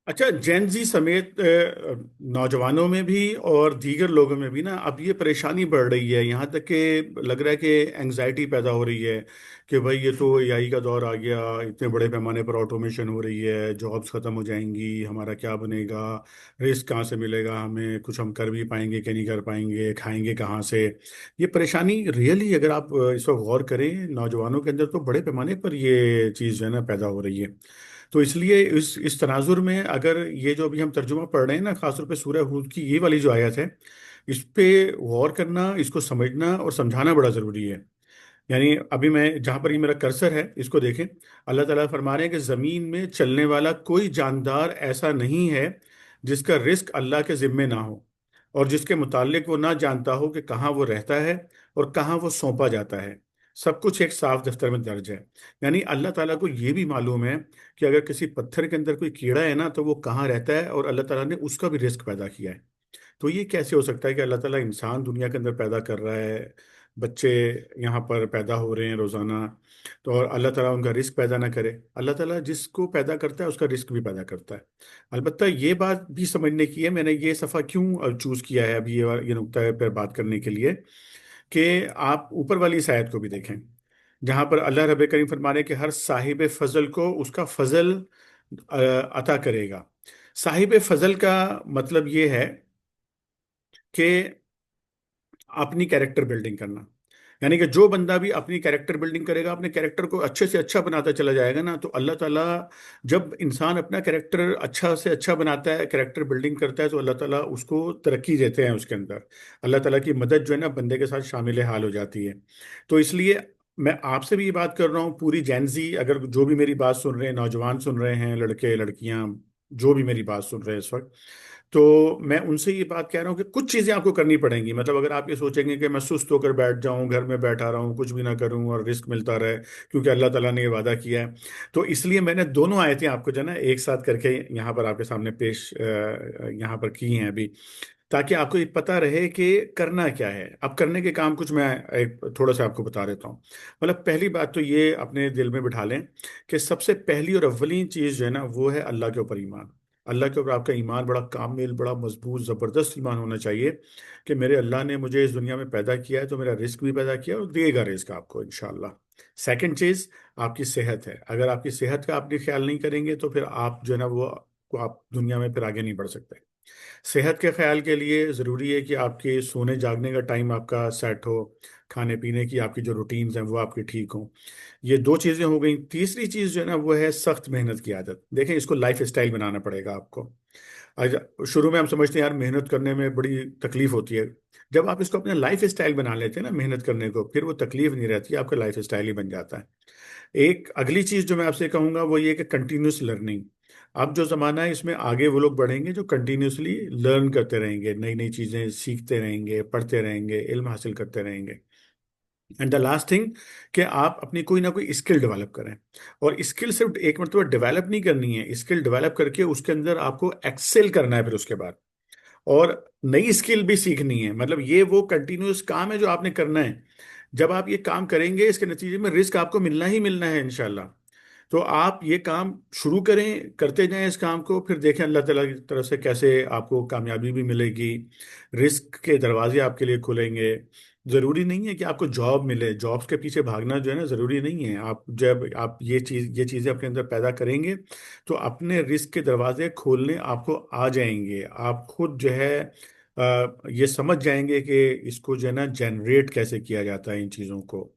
अच्छा, जेन जी समेत नौजवानों में भी और दीगर लोगों में भी ना अब ये परेशानी बढ़ रही है। यहाँ तक कि लग रहा है कि एंग्जाइटी पैदा हो रही है कि भाई ये तो एआई का दौर आ गया, इतने बड़े पैमाने पर ऑटोमेशन हो रही है, जॉब्स खत्म हो जाएंगी, हमारा क्या बनेगा, रिस्क कहाँ से मिलेगा, हमें कुछ हम कर भी पाएंगे कि नहीं कर पाएंगे, खाएंगे कहाँ से। ये परेशानी रियली अगर आप इस वक्त गौर करें नौजवानों के अंदर तो बड़े पैमाने पर ये चीज़ जो है ना पैदा हो रही है। तो इसलिए इस तनाजुर में अगर ये जो अभी हम तर्जुमा पढ़ रहे हैं ना, खासतौर पे सूरह हूद की ये वाली जो आयत है, इस पे गौर करना, इसको समझना और समझाना बड़ा ज़रूरी है। यानी अभी मैं जहाँ पर ये मेरा कर्सर है इसको देखें, अल्लाह ताला फरमा रहे हैं कि ज़मीन में चलने वाला कोई जानदार ऐसा नहीं है जिसका रिस्क अल्लाह के ज़िम्मे ना हो और जिसके मुतालिक वो ना जानता हो कि कहाँ वो रहता है और कहाँ वो सौंपा जाता है। सब कुछ एक साफ दफ्तर में दर्ज है। यानी अल्लाह ताला को ये भी मालूम है कि अगर किसी पत्थर के अंदर कोई कीड़ा है ना तो वो कहाँ रहता है, और अल्लाह ताला ने उसका भी रिस्क पैदा किया है। तो ये कैसे हो सकता है कि अल्लाह ताला इंसान दुनिया के अंदर पैदा कर रहा है, बच्चे यहाँ पर पैदा हो रहे हैं रोज़ाना, तो और अल्लाह ताला उनका रिस्क पैदा ना करे। अल्लाह ताला जिसको पैदा करता है उसका रिस्क भी पैदा करता है। अलबत्ता ये बात भी समझने की है, मैंने ये सफ़ा क्यों चूज़ किया है अभी ये नुक्ता पर बात करने के लिए, कि आप ऊपर वाली इस आयत को भी देखें जहाँ पर अल्लाह रब्बे करीम फरमा रहे हैं कि हर साहिब फजल को उसका फजल अता करेगा। साहिब फजल का मतलब ये है कि अपनी कैरेक्टर बिल्डिंग करना। यानी कि जो बंदा भी अपनी कैरेक्टर बिल्डिंग करेगा, अपने कैरेक्टर को अच्छे से अच्छा बनाता चला जाएगा ना, तो अल्लाह ताला जब इंसान अपना कैरेक्टर अच्छा से अच्छा बनाता है, कैरेक्टर बिल्डिंग करता है, तो अल्लाह ताला उसको तरक्की देते हैं उसके अंदर। अल्लाह ताला की मदद जो है ना बंदे के साथ शामिल हाल हो जाती है। तो इसलिए मैं आपसे भी ये बात कर रहा हूँ, पूरी जैनजी अगर जो भी मेरी बात सुन रहे हैं, नौजवान सुन रहे हैं, लड़के लड़कियां जो भी मेरी बात सुन रहे हैं इस वक्त, तो मैं उनसे ये बात कह रहा हूँ कि कुछ चीज़ें आपको करनी पड़ेंगी। मतलब अगर आप ये सोचेंगे कि मैं सुस्त होकर बैठ जाऊं, घर में बैठा रहूं, कुछ भी ना करूं और रिस्क मिलता रहे, क्योंकि अल्लाह ताला ने ये वादा किया है, तो इसलिए मैंने दोनों आयतें आपको जो है ना एक साथ करके यहाँ पर आपके सामने पेश यहाँ पर की हैं अभी, ताकि आपको ये पता रहे कि करना क्या है। अब करने के काम कुछ मैं एक थोड़ा सा आपको बता देता हूँ। मतलब पहली बात तो ये अपने दिल में बिठा लें कि सबसे पहली और अव्वलीन चीज़ जो है ना वो है अल्लाह के ऊपर ईमान। अल्लाह के ऊपर आपका ईमान बड़ा कामिल, बड़ा मजबूत, ज़बरदस्त ईमान होना चाहिए कि मेरे अल्लाह ने मुझे इस दुनिया में पैदा किया है तो मेरा रिस्क भी पैदा किया और देगा रिस्क आपको इंशाल्लाह। सेकंड चीज़ आपकी सेहत है। अगर आपकी सेहत का आपने ख्याल नहीं करेंगे तो फिर आप जो है ना वो आप दुनिया में फिर आगे नहीं बढ़ सकते। सेहत के ख्याल के लिए ज़रूरी है कि आपके सोने जागने का टाइम आपका सेट हो, खाने पीने की आपकी जो रूटीन्स हैं वो आपकी ठीक हों। ये दो चीज़ें हो गई। तीसरी चीज़ जो है ना वो है सख्त मेहनत की आदत। देखें, इसको लाइफ स्टाइल बनाना पड़ेगा आपको। आज शुरू में हम समझते हैं यार मेहनत करने में बड़ी तकलीफ होती है। जब आप इसको अपना लाइफ स्टाइल बना लेते हैं ना मेहनत करने को, फिर वो तकलीफ नहीं रहती, आपका लाइफ स्टाइल ही बन जाता है। एक अगली चीज जो मैं आपसे कहूंगा वो ये कि कंटिन्यूस लर्निंग। अब जो जमाना है इसमें आगे वो लोग बढ़ेंगे जो कंटिन्यूसली लर्न करते रहेंगे, नई नई चीजें सीखते रहेंगे, पढ़ते रहेंगे, इल्म हासिल करते रहेंगे। एंड द लास्ट थिंग कि आप अपनी कोई ना कोई स्किल डेवलप करें। और स्किल सिर्फ एक मरतबा डेवलप नहीं करनी है, स्किल डेवलप करके उसके अंदर आपको एक्सेल करना है फिर उसके बाद, और नई स्किल भी सीखनी है। मतलब ये वो कंटिन्यूस काम है जो आपने करना है। जब आप ये काम करेंगे इसके नतीजे में रिस्क आपको मिलना ही मिलना है इंशाल्लाह। तो आप ये काम शुरू करें, करते जाएं इस काम को, फिर देखें अल्लाह ताला की तरफ से कैसे आपको कामयाबी भी मिलेगी, रिस्क के दरवाजे आपके लिए खुलेंगे। ज़रूरी नहीं है कि आपको जॉब मिले, जॉब्स के पीछे भागना जो है ना ज़रूरी नहीं है। आप जब आप ये चीज़ें अपने अंदर पैदा करेंगे तो अपने रिस्क के दरवाजे खोलने आपको आ जाएंगे। आप खुद जो है ये समझ जाएंगे कि इसको जो है ना जनरेट कैसे किया जाता है इन चीज़ों को।